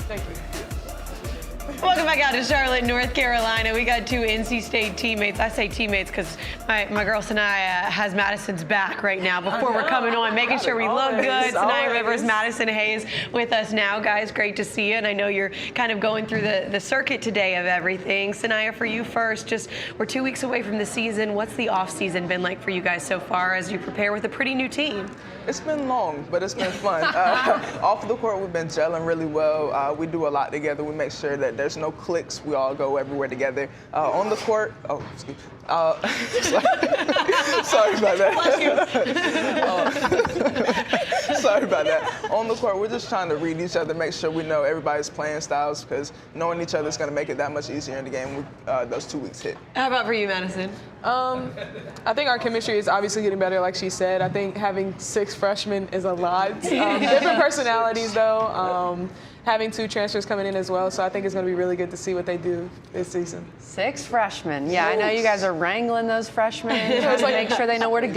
Thank you. Welcome back out to Charlotte, North Carolina. We got two NC State teammates. I say teammates because my girl Saniya has Madison's back right now before we're coming on, making sure we look good. Saniya Rivers, Madison HAYES with us now. Guys, great to see you. And I know you're kind of going through the circuit today of everything. Saniya, for you first, we're 2 weeks away from the season. What's the off season been like for you guys so far as you prepare with a pretty new team? It's been long, but it's been fun. Off the court, we've been gelling really well. We do a lot together. We make sure that there's no cliques. We all go everywhere together. On the court, excuse me. Sorry about that. Sorry about that. On the court, we're just trying to read each other, make sure we know everybody's playing styles, because knowing each other is going to make it that much easier in the game when those 2 weeks hit. How about for you, Madison? I think our chemistry is obviously getting better, like she said. I think having 6 freshmen is a lot. Different personalities, though. Having 2 transfers coming in as well, so I think it's going to be really good to see what they do this season. 6 freshmen. Yeah, I know you guys are wrangling those freshmen, trying to make sure they know where to go.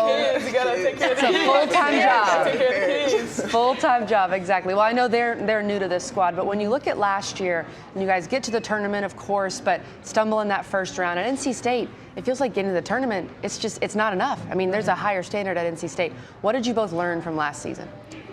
Yeah, kids. You got to take care of the kids. It's a full-time job. Take care of the kids. Full-time job, exactly. Well, I know they're new to this squad, but when you look at last year, and you guys get to the tournament, of course, but stumble in that first round. At NC State, it feels like getting to the tournament, it's not enough. I mean, there's a higher standard at NC State. What did you both learn from last season?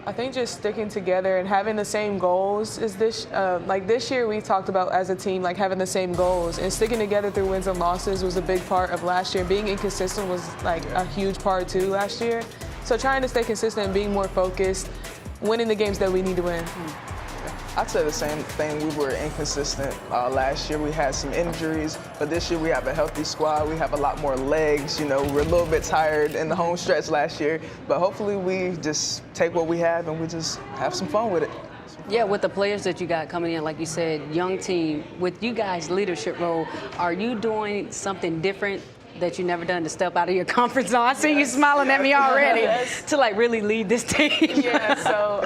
I think just sticking together and having the same goals is this. Like this year, we talked about as a team, like having the same goals and sticking together through wins and losses was a big part of last year. Being inconsistent was like a huge part too last year. So trying to stay consistent and being more focused, winning the games that we need to win. I'd say the same thing. We were inconsistent last year. We had some injuries, but this year we have a healthy squad. We have a lot more legs. You know, we're a little bit tired in the home stretch last year, but hopefully we just take what we have and we just have some fun with it. Yeah, with the players that you got coming in, like you said, young team, with you guys' leadership role, are you doing something different that you never done to step out of your comfort zone? I see you smiling at me already to like really lead this team. Yeah, so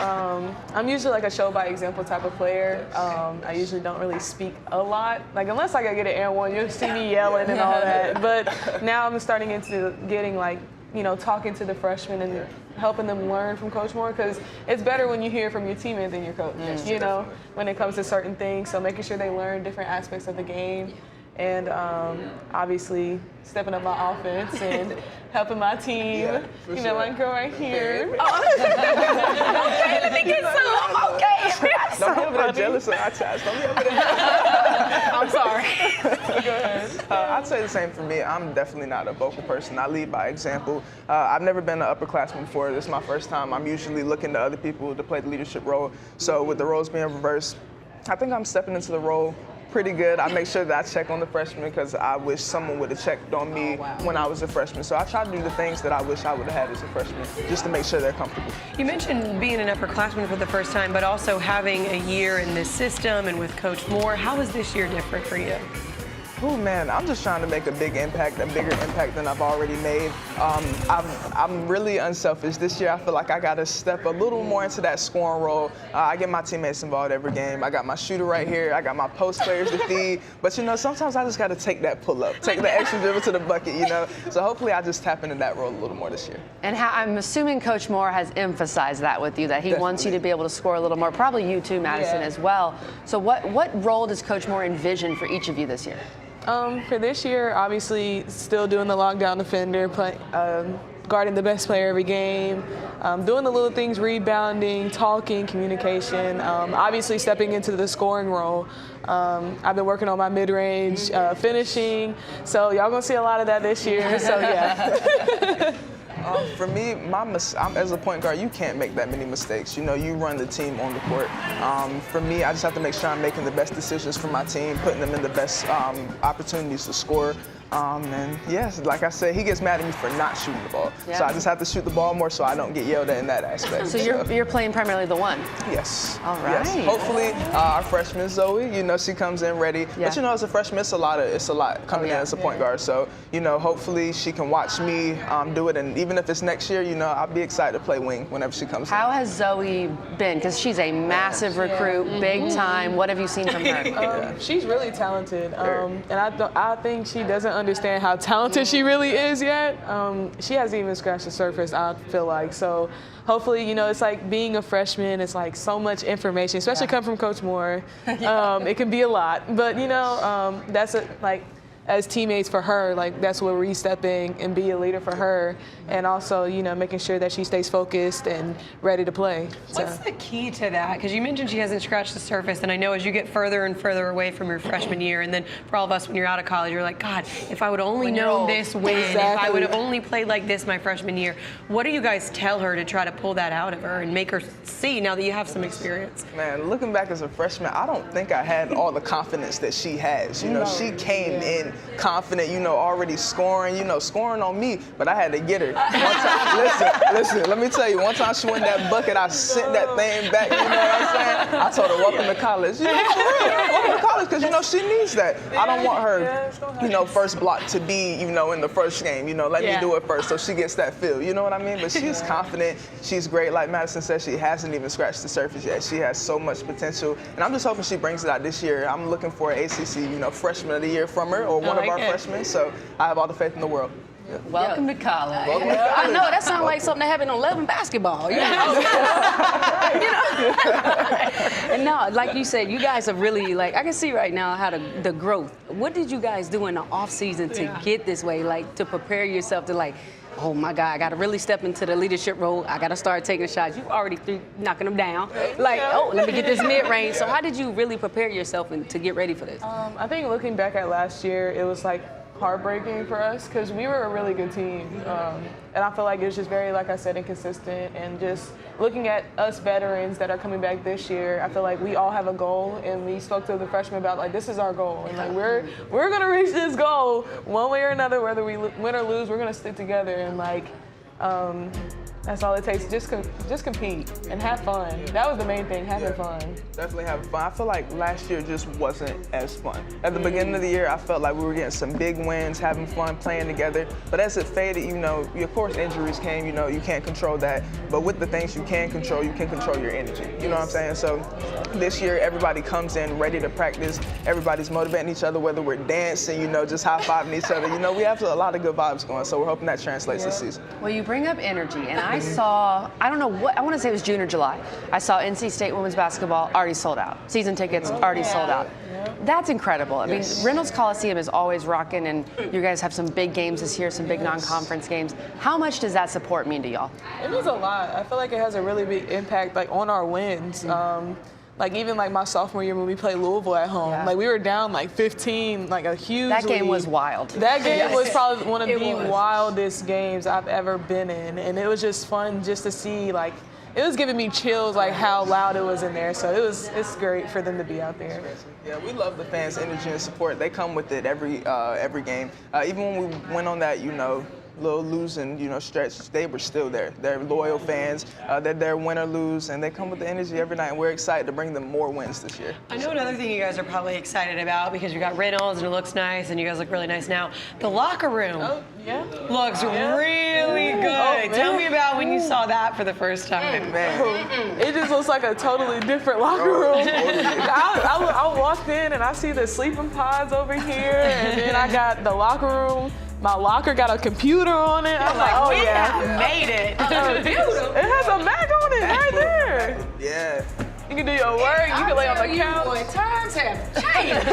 I'm usually like a show by example type of player. I usually don't really speak a lot, like unless I gotta get an air one, you'll see me yelling and all that. But now I'm starting into getting like, you know, talking to the freshmen and helping them learn from Coach Moore, because it's better when you hear from your teammate than your coach, you know, when it comes to certain things. So making sure they learn different aspects of the game. And obviously stepping up my offense and helping my team. Yeah, you know, my girl right here. Okay, let me get some. Okay. Don't be over there jealous of our chest. Don't be over there. I'm sorry. Go ahead. I'd say the same for me. I'm definitely not a vocal person. I lead by example. I've never been an upperclassman before. This is my first time. I'm usually looking to other people to play the leadership role. So with the roles being reversed, I think I'm stepping into the role pretty good. I make sure that I check on the freshmen because I wish someone would have checked on me when I was a freshman. So I try to do the things that I wish I would have had as a freshman just to make sure they're comfortable. You mentioned being an upperclassman for the first time, but also having a year in this system and with Coach Moore. How is this year different for you? Oh man, I'm just trying to make a big impact, a bigger impact than I've already made. I'm really unselfish. This year I feel like I got to step a little more into that scoring role. I get my teammates involved every game. I got my shooter right here. I got my post players to feed. But you know, sometimes I just got to take that pull up, take the extra dribble to the bucket, you know. So hopefully I just tap into that role a little more this year. And I'm assuming Coach Moore has emphasized that with you, that he wants you to be able to score a little more. Probably you too, Madison, as well. So what role does Coach Moore envision for each of you this year? For this year, obviously still doing the lockdown defender, guarding the best player every game, doing the little things, rebounding, talking, communication, obviously stepping into the scoring role. I've been working on my mid-range, finishing, so y'all gonna see a lot of that this year, so yeah. For me, as a point guard, you can't make that many mistakes. You know, you run the team on the court. For me, I just have to make sure I'm making the best decisions for my team, putting them in the best opportunities to score. And yes, like I said, he gets mad at me for not shooting the ball. Yeah. So I just have to shoot the ball more so I don't get yelled at in that aspect. So you're playing primarily the one? Yes. All right. Yes. Hopefully, our freshman Zoe, you know, she comes in ready. Yeah. But you know, as a freshman, it's a lot coming in as a point guard. So, you know, hopefully she can watch me do it. And even if it's next year, you know, I'll be excited to play wing whenever she comes in. How has Zoe been? Because she's a massive recruit, big time. What have you seen from her? She's really talented. And I think she doesn't understand how talented she really is yet. She hasn't even scratched the surface, I feel like. So hopefully, you know, it's like being a freshman, it's like so much information, especially coming from Coach Moore. It can be a lot. But, you know, that's like, as teammates for her, like that's where we step in and be a leader for her, and also, you know, making sure that she stays focused and ready to play. What's the key to that? Because you mentioned she hasn't scratched the surface, and I know as you get further and further away from your freshman year, and then for all of us when you're out of college, you're like, God, if I would only known this win, if I would have only played like this my freshman year. What do you guys tell her to try to pull that out of her and make her see now that you have some experience? Man, looking back as a freshman, I don't think I had all the confidence that she has. You know, she came in confident, you know, already scoring, you know, scoring on me, but I had to get her. One time, listen, let me tell you, one time she won that bucket, I sent that thing back, you know what I'm saying? I told her, welcome to college. You know, for real, welcome to college, because, you know, she needs that. I don't want her, you know, first block to be, you know, in the first game, you know, let me do it first so she gets that feel, you know what I mean? But she's confident, she's great. Like Madison said, she hasn't even scratched the surface yet. She has so much potential, and I'm just hoping she brings it out this year. I'm looking for an ACC, you know, freshman of the year from her, or one of our freshmen, so I have all the faith in the world. Yeah. Welcome to college. Welcome to college. I know that sounds like something that happened on 11 basketball. You know? And no, like you said, you guys are really like, I can see right now how the growth. What did you guys do in the off season to get this way, like to prepare yourself to like, oh my God, I got to really step into the leadership role. I got to start taking shots. You already knocking them down. Like, oh, let me get this mid-range. So how did you really prepare yourself to get ready for this? I think looking back at last year, it was like heartbreaking for us because we were a really good team. And I feel like it was just very, like I said, inconsistent. And just looking at us veterans that are coming back this year, I feel like we all have a goal, and we spoke to the freshmen about like, this is our goal. And like, we're gonna reach this goal one way or another, whether we win or lose, we're gonna stick together. And like, that's all it takes. Just compete and have fun. That was the main thing, having fun. Definitely having fun. I feel like last year just wasn't as fun. At the beginning of the year, I felt like we were getting some big wins, having fun, playing together. But as it faded, you know, of course injuries came, you know, you can't control that. But with the things you can control your energy. You know what I'm saying? So this year, everybody comes in ready to practice. Everybody's motivating each other, whether we're dancing, you know, just high-fiving each other. You know, we have a lot of good vibes going, so we're hoping that translates this season. Well, you bring up energy, and I saw, I don't know what, I want to say it was June or July. I saw NC State women's basketball already sold out. Season tickets already sold out. That's incredible. I mean, Reynolds Coliseum is always rocking, and you guys have some big games this year, some big non-conference games. How much does that support mean to y'all? It means a lot. I feel like it has a really big impact, like on our wins. Like even like my sophomore year when we played Louisville at home, like we were down like 15, like a huge That game lead. was wild. That game was probably one of the wildest games I've ever been in, and it was just fun just to see, like, it was giving me chills like how loud it was in there. So it's great for them to be out there. Yeah, we love the fans' energy and support. They come with it every game. Even when we went on that, you know, little losing, you know, stretch, they were still there. They're loyal fans. They're there win or lose, and they come with the energy every night. And we're excited to bring them more wins this year. I know another thing you guys are probably excited about because you got Reynolds and it looks nice and you guys look really nice now. The locker room looks really good. Tell me about when you saw that for the first time. Man. It just looks like a totally different locker room. I walked in and I see the sleeping pods over here, and then I got the locker room. My locker got a computer on it. I'm like, oh yeah, made it. It has a Mac on it right there. Yeah. You can do your work. You can lay on the couch. Times have changed.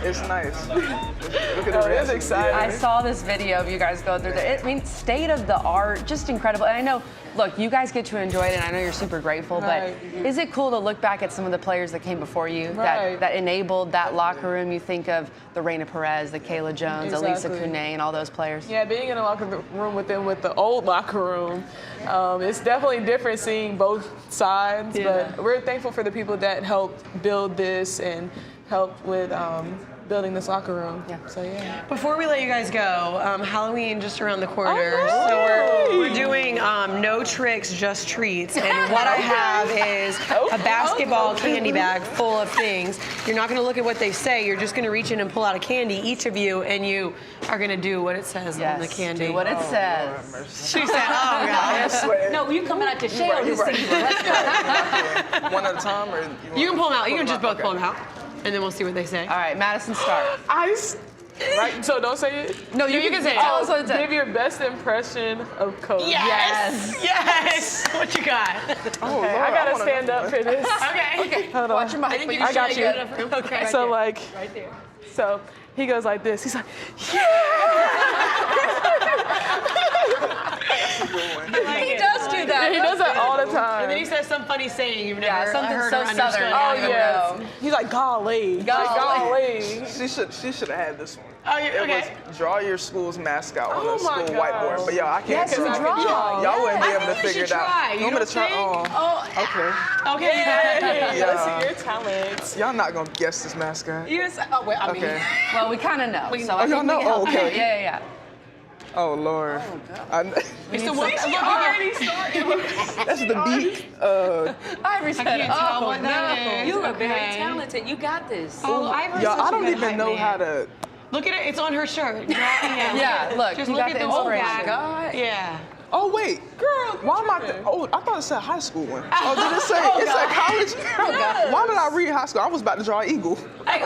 It's nice. Look at Oh, the it's exciting. I saw this video of you guys go through the, I mean, state of the art, just incredible. And I know, look, you guys get to enjoy it, and I know you're super grateful, but is it cool to look back at some of the players that came before you that enabled that locker room? You think of the Raina Perez, the Kayla Jones, Elisa Kune, and all those players. Yeah, being in a locker room with them with the old locker room, it's definitely different seeing both sides, but we're thankful for the people that helped build this and helped with building this locker room. So Before we let you guys go, Halloween just around the corner. So we're doing no tricks, just treats. And what I have is a basketball candy bag full of things. You're not going to look at what they say. You're just going to reach in and pull out a candy, each of you, and you are going to do what it says on the candy. Do what it says. She said, oh, God. No, you coming out to shell this season. Let's go. One at a time, or You can pull them out. You can just both pull them out. And then we'll see what they say. All right, Madison, start. Right? So don't say it. No, you can say it. Tell us what it said. Give your best impression of Coach. Yes. What you got? Oh, Okay, Lord, I gotta wanna stand know up for this. Okay. Hold on. Watch your mic. I got you. Okay. So like, so he goes like this. He's like, He does do that. yeah, he does that all the And then time. he says some funny saying you've Yeah, never something heard so or understood. Southern. Oh Yeah. yeah. He's like, golly. Golly. She should have had this one. Oh, It okay. was draw your school's mascot on Oh the my school gosh. whiteboard. But yo, I can't. Yes, because we I draw. can draw. Y'all wouldn't be I able think to you figure should it out. try. You want me don't to try? think? Oh, okay. Okay. Hey, Yeah. let's see your talents. Y'all not gonna guess this mascot. I mean, Okay. Well, we kind of know. So Oh, I y'all think know? we can help Oh, you. okay. Yeah. Oh Lord. It's the one you already That's the beak. Ivory said, can't tell what that is. you are very Okay. talented. You got this. Oh, Ivory's Y'all, such I a don't good even hype know man. how to. Look at it. It's on her shirt. Yeah, look, Just you look got at the the whole inspiration. back. Yeah. Oh wait, girl. Why am I? Oh, I thought it said high school one. Oh, did it say? It said college. Why did I read high school? I was about to draw an eagle. Okay,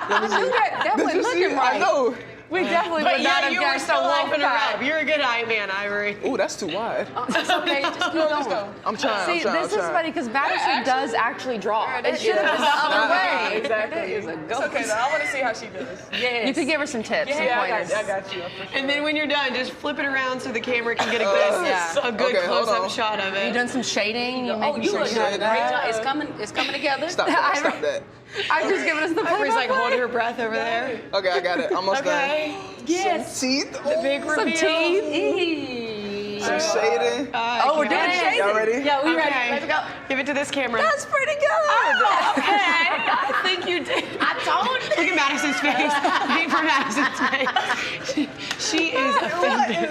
let me see. That Did wasn't you see? looking I right. know. We definitely But would not yeah, have you were guessed still a wolf hyping her pack. up. You're a good hype man, Ivory. Ooh, that's too wide. It's okay. Just keep going. I'm trying. See, I'm trying. this is funny because Madison does actually draw. It should have been the other way. Exactly. It's okay though. I want to see how she does. Yes. You could give her some tips, some Yeah, pointers. I got you. For sure. And then when you're done, just flip it around so the camera can get a good, Yeah. a good Okay, hold close-up on. shot of You it. done some shading? You Oh, making you some are doing a shading? great job. It's coming together. Stop that. Stop that. I'm just giving us the Ivory's like play-by-play. holding her breath over there. Okay, I got it. Almost Okay. done. Some teeth. The big Some reveal. teeth. Some shading. Oh, we're doing shading. Y'all ready? Yeah, we ready. Okay. Let's go. Give it to this camera. That's pretty good. Oh, okay. I think you did. I told you. Look at Madison's face. Wait for Madison's face. She is offended.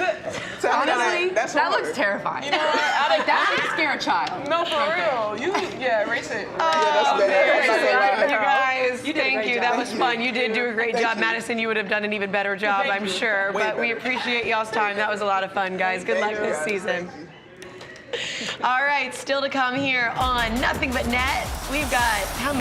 Tell me Honestly, that's that hard. looks terrifying. You know what? Like, that should scare a child. No, for real. You, erase it. Yeah, that's better. I'm not gonna lie. You guys, You did a thank great you. job. That was fun. You did do a great Thank job. you. Madison, you would have done an even better job, I'm sure. Way But we better. appreciate y'all's time. That was a lot of fun, guys. Good luck this season. All right, still to come here on Nothing But Net. We've got how many?